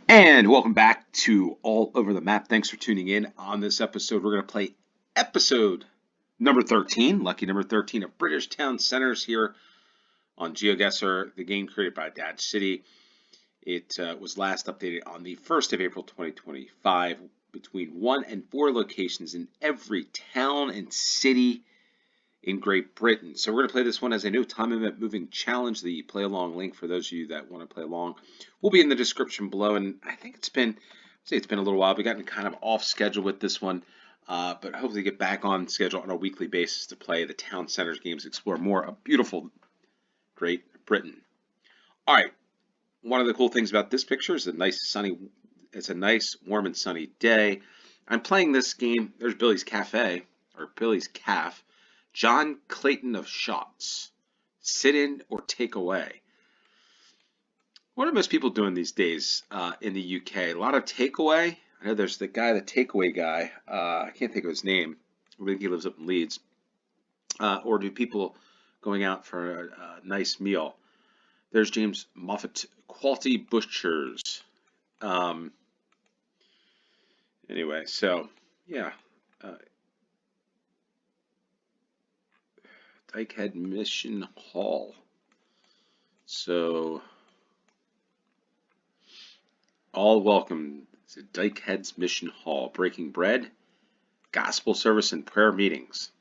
And welcome back to All Over the Map. Thanks for tuning in. On this episode, we're going to play episode number 13, lucky number 13 of British Town Centers here on GeoGuessr, the game created by Dad City. It was last updated on the 1st of April 2025 between 1 and 4 locations in every town and city in Great Britain. So we're going to play this one as a new time event moving challenge. The play along link for those of you that want to play along will be in the description below. And I think it's been a little while. We've gotten kind of off schedule with this one, but hopefully get back on schedule on a weekly basis to play the town centers games, explore more of beautiful Great Britain. All right. One of the cool things about this picture is it's a nice, warm and sunny day. I'm playing this game. There's Billy's Cafe, or Billy's Calf. John Clayton of Shots. Sit in or take away. What are most people doing these days in the UK? A lot of takeaway. I know there's the takeaway guy. I can't think of his name. I think he lives up in Leeds. Or do people going out for a nice meal? There's James Moffat, Quality Butchers. Anyway, so yeah. Dykehead Mission Hall. So, all welcome to Dykehead's Mission Hall. Breaking bread, gospel service, and prayer meetings.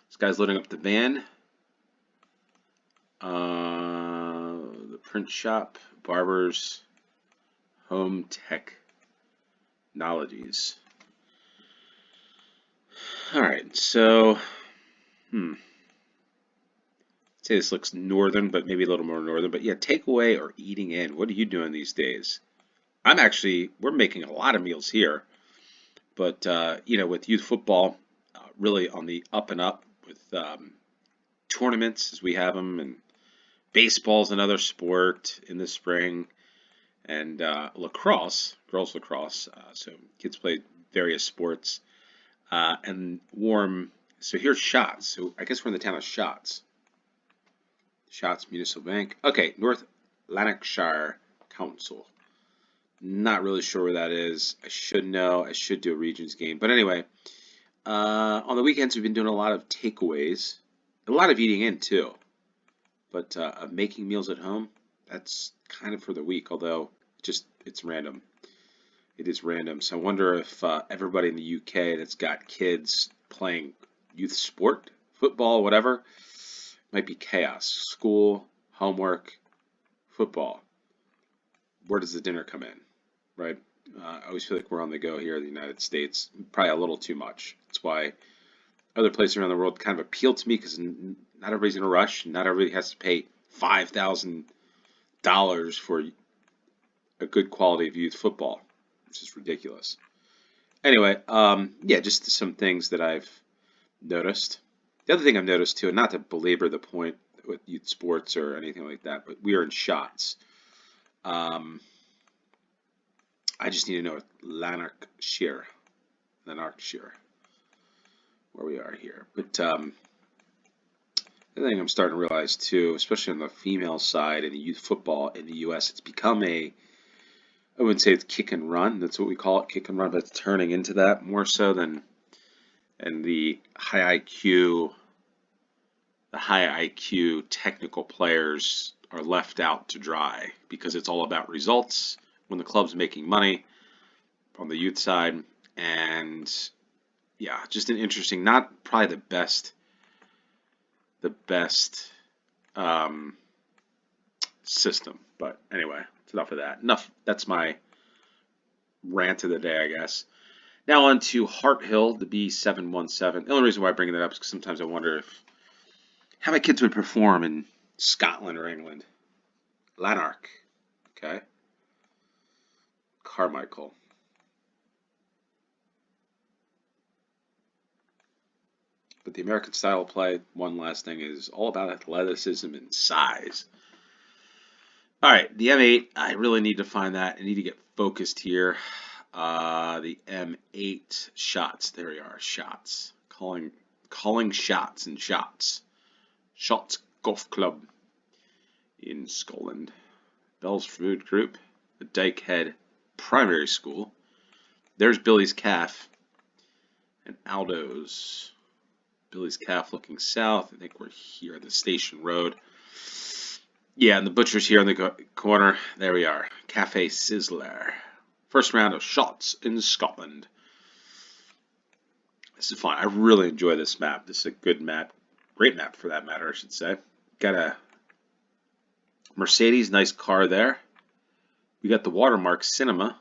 This guy's loading up the van. The print shop, barbers, home technologies. All right, so, say this looks northern, but maybe a little more northern. But yeah, takeaway or eating in. What are you doing these days? We're making a lot of meals here. But, with youth football really on the up and up with tournaments as we have them. And baseball's another sport in the spring. And lacrosse, girls lacrosse. So kids play various sports. And warm. So here's Shots. So I guess we're in the town of Shots. Shots Municipal Bank. Okay, North Lanarkshire Council. Not really sure where that is. I should know. I should do a regions game. But anyway, on the weekends we've been doing a lot of takeaways. A lot of eating in too. But making meals at home, that's kind of for the week, although it's random. It is random. So I wonder if everybody in the UK that's got kids playing youth sport, football, whatever, might be chaos. School, homework, football. Where does the dinner come in, right? I always feel like we're on the go here in the United States. Probably a little too much. That's why other places around the world kind of appeal to me, because not everybody's in a rush. Not everybody has to pay $5,000 for a good quality of youth football, which is ridiculous. Anyway, just some things that I've noticed. The other thing I've noticed too, and not to belabor the point with youth sports or anything like that, but we are in Shots. I just need to know Lanarkshire, where we are here. But the other thing I'm starting to realize too, especially on the female side in the youth football in the U.S., it's become I wouldn't say it's kick and run. That's what we call it, kick and run, but it's turning into that more so than. And the high IQ technical players are left out to dry because it's all about results when the club's making money on the youth side. And yeah, just an interesting, not probably the best system. But anyway, it's enough of that. That's my rant of the day, I guess. Now on to Hart Hill, the B717. The only reason why I bring that up is because sometimes I wonder how my kids would perform in Scotland or England. Lanark, okay. Carmichael. But the American style play, one last thing, is all about athleticism and size. All right, the M8, I really need to find that. I need to get focused here. The M8 Shots. There we are. Shots. Calling shots and shots. Shots Golf Club in Scotland. Bell's Food Group. The Dykehead Primary School. There's Billy's Calf and Aldo's. Billy's Calf looking south. I think we're here at the Station Road. Yeah, and the butcher's here in the corner. There we are. Cafe Sizzler. First round of shots in Scotland. This is fun. I really enjoy this map. This is a good map. Great map for that matter, I should say. Got a Mercedes, nice car there. We got the Watermark Cinema.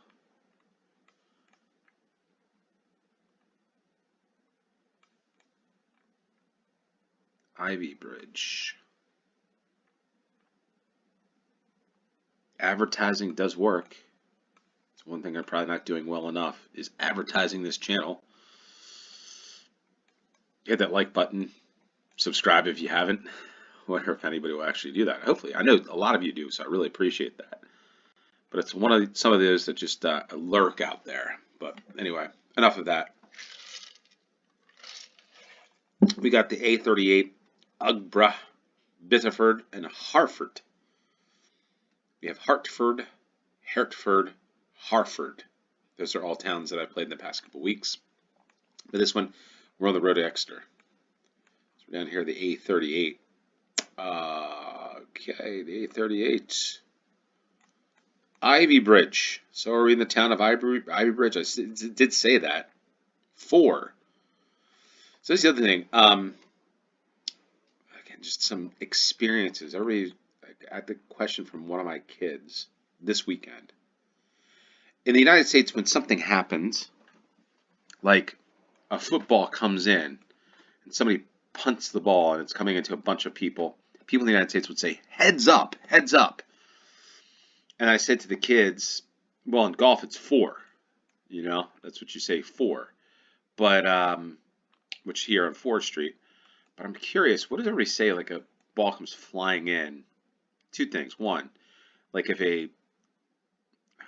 Ivybridge. Advertising does work. It's one thing I'm probably not doing well enough is advertising this channel. Hit that like button. Subscribe if you haven't. I wonder if anybody will actually do that. Hopefully, I know a lot of you do, so I really appreciate that. But it's one of some of those that just lurk out there. But anyway, enough of that. We got the A38, Ugbra, Bitterford, and Harford. We have Hartford, Harford. Those are all towns that I've played in the past couple weeks. But this one, we're on the road to Exeter. So we're down here, the A38. Okay, the A38. Ivybridge. So are we in the town of Ivybridge? I did say that. 4. So that's the other thing. Again, just some experiences. I had the question from one of my kids this weekend. In the United States, when something happens, like a football comes in and somebody punts the ball and it's coming into a bunch of people, people in the United States would say, heads up, heads up. And I said to the kids, well, in golf, it's 4. You know, that's what you say, 4. But, which here on 4th Street. But I'm curious, what does everybody say, like a ball comes flying in? 2 things. One, like if I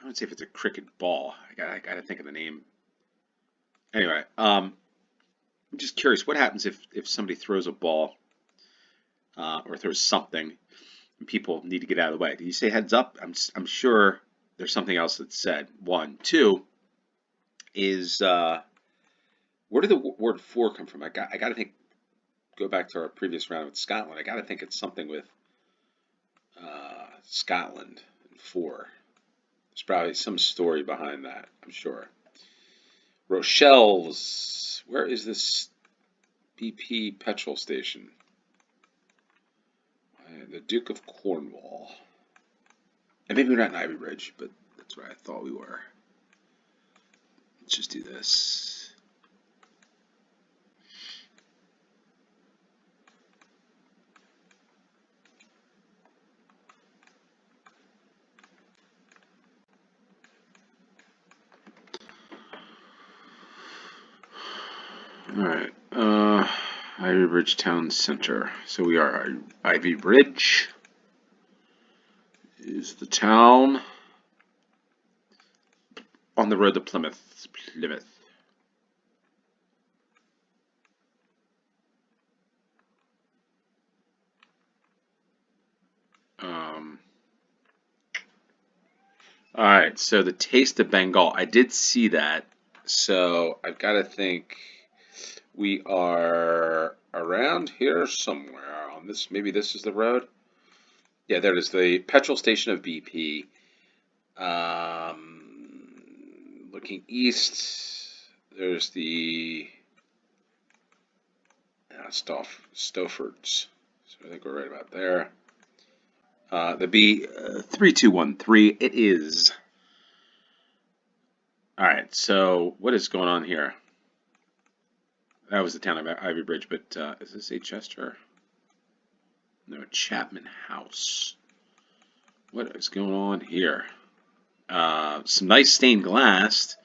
don't say if it's a cricket ball. I gotta think of the name. Anyway, I'm just curious, what happens if somebody throws a ball or throws something and people need to get out of the way? Do you say heads up? I'm sure there's something else that's said. 1. 2 is where did the word 4 come from? I got to think. Go back to our previous round with Scotland. I got to think it's something with Scotland and 4. There's probably some story behind that, I'm sure. Rochelle's. Where is this BP petrol station? The Duke of Cornwall. And maybe we're not in Ivybridge, but that's where I thought we were. Let's just do this. Alright, Ivybridge Town Center. So we are Ivybridge is the town on the road to Plymouth. Alright, so the Taste of Bengal. I did see that. So I've got to think we are around here somewhere on this. Maybe this is the road. Yeah, there it is. The petrol station of BP. Looking east, there's the Stoffords. So I think we're right about there. The B3213. It is. All right. So what is going on here? That was the town of Ivybridge, but is this a Chester? No, Chapman House. What is going on here? Some nice stained glass.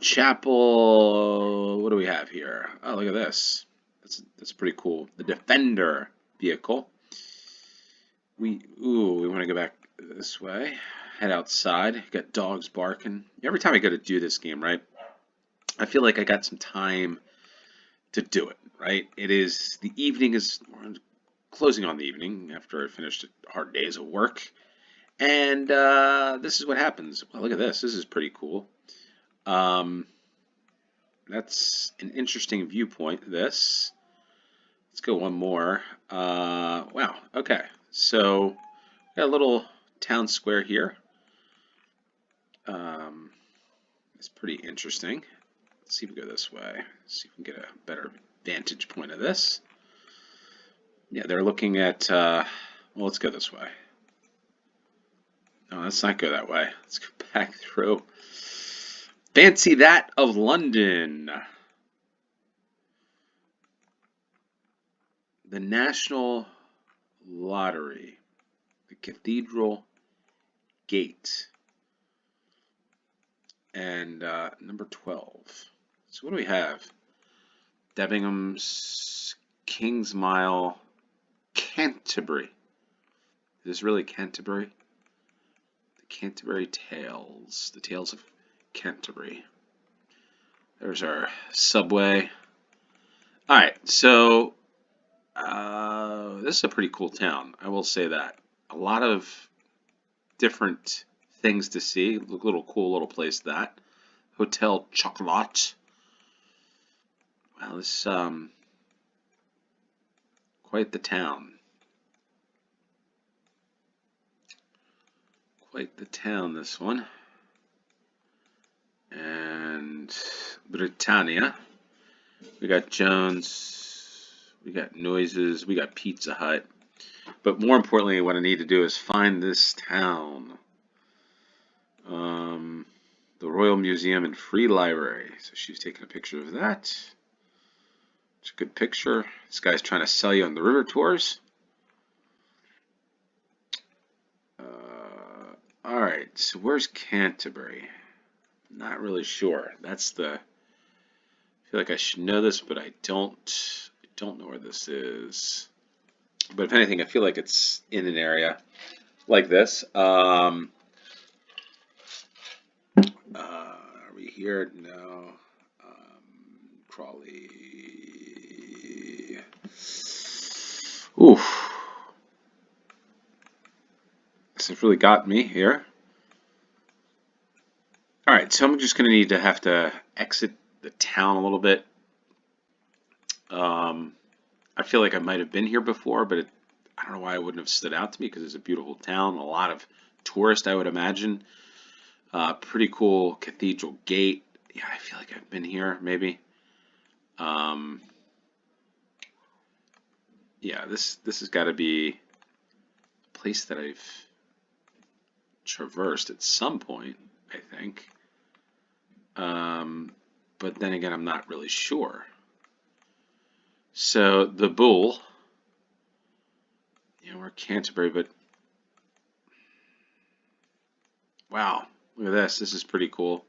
Chapel. What do we have here? Oh, look at this. That's pretty cool. The Defender vehicle. We want to go back this way. Head outside. Got dogs barking. Every time I go to do this game, right? I feel like I got some time to do it, right? It is, the evening is closing on the evening after I finished hard days of work. And this is what happens. Well, look at this. This is pretty cool. Um, that's an interesting viewpoint, this. Let's go one more. Wow, okay. So, got a little town square here. It's pretty interesting. Let's see if we go this way. See if we can get a better vantage point of this. Yeah, they're looking at, well, let's go this way. No, let's not go that way. Let's go back through. Fancy that of London. The National Lottery. The Cathedral Gate. And number 12. So what do we have? Devingham's King's Mile, Canterbury. Is this really Canterbury? The Canterbury Tales. The Tales of Canterbury. There's our subway. Alright, so this is a pretty cool town, I will say that. A lot of different things to see. Look, little cool little place that. Hotel Chocolat. Wow, this quite the town. Quite the town, this one. And Britannia. We got Jones. We got Noises. We got Pizza Hut. But more importantly, what I need to do is find this town. The Royal Museum and Free Library. So she's taking a picture of that. It's a good picture. This guy's trying to sell you on the river tours. All right, so where's Canterbury? Not really sure. That's the. I feel like I should know this, but I don't. I don't know where this is. But if anything, I feel like it's in an area like this. Are we here? No. Crawley. Oof. This has really got me here. All right, so I'm just going to have to exit the town a little bit. I feel like I might have been here before, but I don't know why it wouldn't have stood out to me because it's a beautiful town, a lot of tourists, I would imagine. Pretty cool cathedral gate. Yeah, I feel like I've been here, maybe. Yeah, this has got to be a place that I've traversed at some point, I think. But then again, I'm not really sure. So the Bull, you know, we're Canterbury, but wow, look at this. This is pretty cool.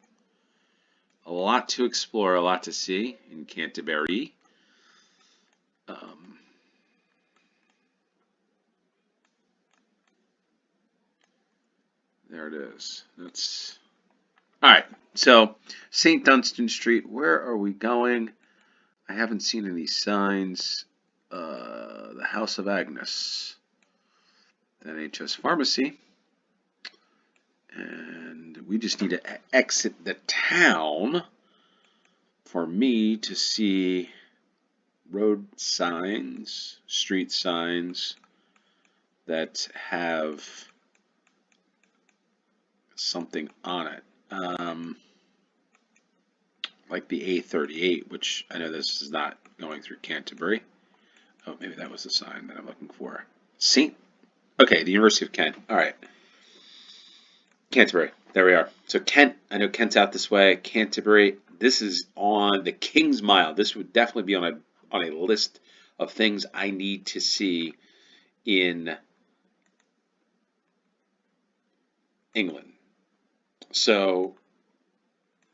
A lot to explore, a lot to see in Canterbury. There it is. That's all right. So St. Dunstan Street. Where are we going? I haven't seen any signs. The House of Agnes. The NHS Pharmacy. And we just need to exit the town for me to see road signs, street signs that have something on it. Like the A38, which I know this is not going through Canterbury. Oh, maybe that was the sign that I'm looking for. Okay, the University of Kent. All right. Canterbury. There we are. So Kent, I know Kent's out this way. Canterbury. This is on the King's Mile. This would definitely be on a list of things I need to see in England. So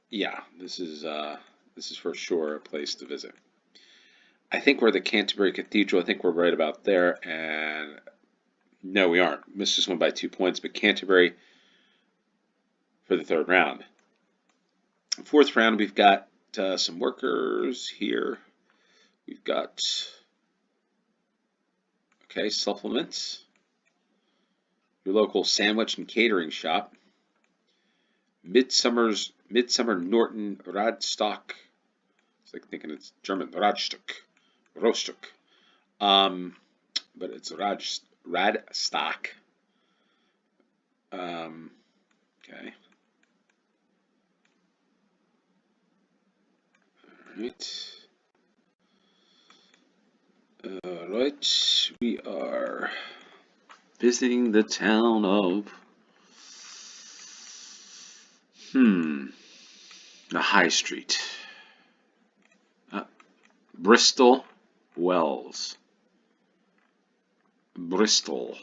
yeah, this is for sure a place to visit. I think we're the Canterbury Cathedral. I think we're right about there. And no, we aren't. Missed this one by 2 points, but Canterbury for the third round. Fourth round, we've got some workers here. We've got, okay, supplements. your local sandwich and catering shop. Midsomer Norton Radstock. It's like thinking it's German. Rostock. Um, but it's Radstock. Okay. All right. We are visiting the town of the High Street. Bristol Wells. Bristol.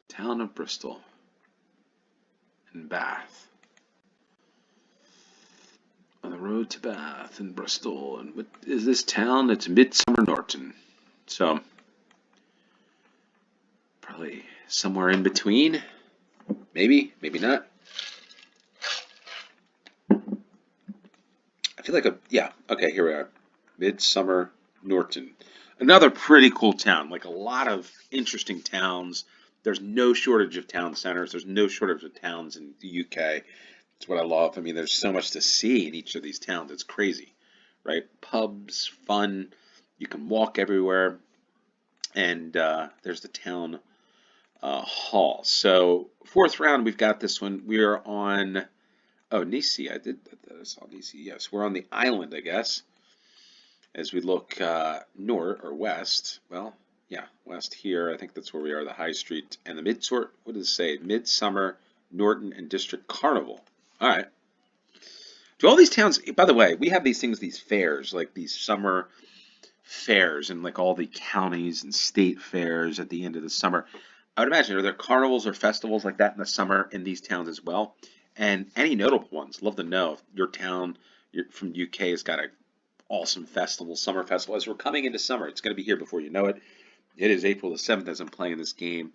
Town of Bristol. And Bath. On the road to Bath and Bristol. And what is this town? It's Midsomer Norton. So, probably somewhere in between. Maybe, maybe not. I feel like yeah, okay, here we are. Midsomer Norton. Another pretty cool town, like a lot of interesting towns. There's no shortage of town centers. There's no shortage of towns in the UK. It's what I love. I mean, there's so much to see in each of these towns. It's crazy, right? Pubs, fun. You can walk everywhere. And there's the town hall. So, fourth round, we've got this one. We are on, oh, Nisi. I saw Nisi. Yes, we're on the island, I guess. As we look north or west, well, yeah, west here. I think that's where we are, the High Street and the what does it say? Midsomer Norton and District Carnival. All right. To all these towns, by the way, we have these things, these fairs, like these summer fairs and like all the counties and state fairs at the end of the summer. I would imagine, are there carnivals or festivals like that in the summer in these towns as well? And any notable ones? Love to know if your town from UK has got a awesome festival, summer festival. As we're coming into summer, it's going to be here before you know it. It is April the 7th as I'm playing this game.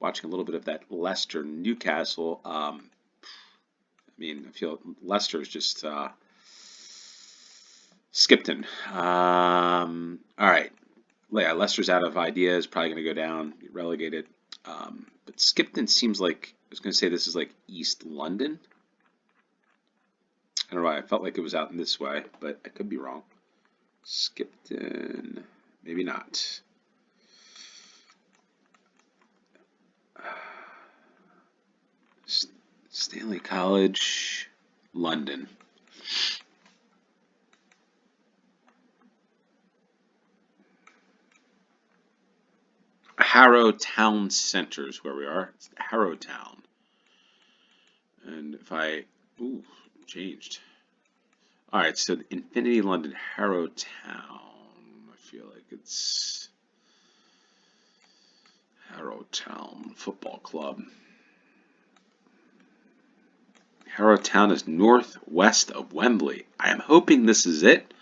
Watching a little bit of that Leicester Newcastle. I feel Leicester is just Skipton. All right. Yeah, Leicester's out of ideas, probably going to go down, get relegated. But Skipton seems like, I was going to say this is like East London. I don't know why, I felt like it was out in this way, but I could be wrong. Skipton, maybe not. Stanley College, London. Harrow Town Centre is where we are. It's Harrow Town. And if I, changed. All right, so the Infinity London, Harrow Town. I feel like it's Harrow Town Football Club. Harrow Town is northwest of Wembley. I am hoping this is it.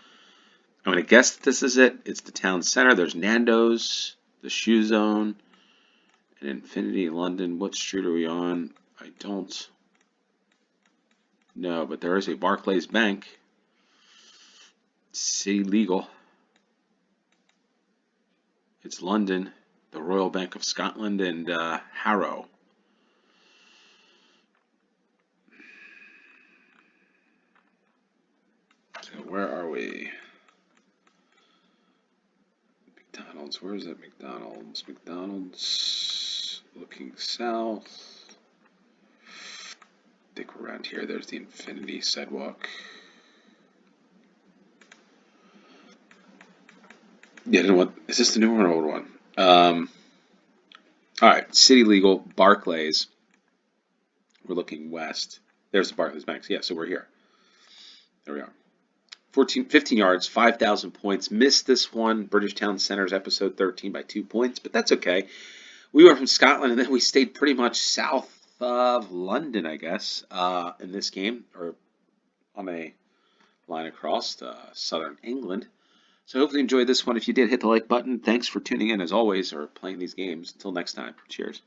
I'm going to guess that this is it. It's the town center. There's Nando's, the Shoe Zone, and Infinity London. What street are we on? I don't know, but there is a Barclays Bank. City Legal. It's London, the Royal Bank of Scotland, and Harrow. So where are we? McDonald's. Where is it? McDonald's. McDonald's. Looking south. I think we're around here. There's the Infinity Sidewalk. Yeah, what is this, the new one or old one? All right, City Legal, Barclays. We're looking west. There's the Barclays Bank. Yeah, so we're here. There we are. 15 yards, 5,000 points. Missed this one, British Town Centers, episode 13 by 2 points, but that's okay. We were from Scotland, and then we stayed pretty much south of London, I guess, in this game, or on a line across to southern England. So hopefully you enjoyed this one. If you did, hit the like button. Thanks for tuning in, as always, or playing these games. Until next time, cheers.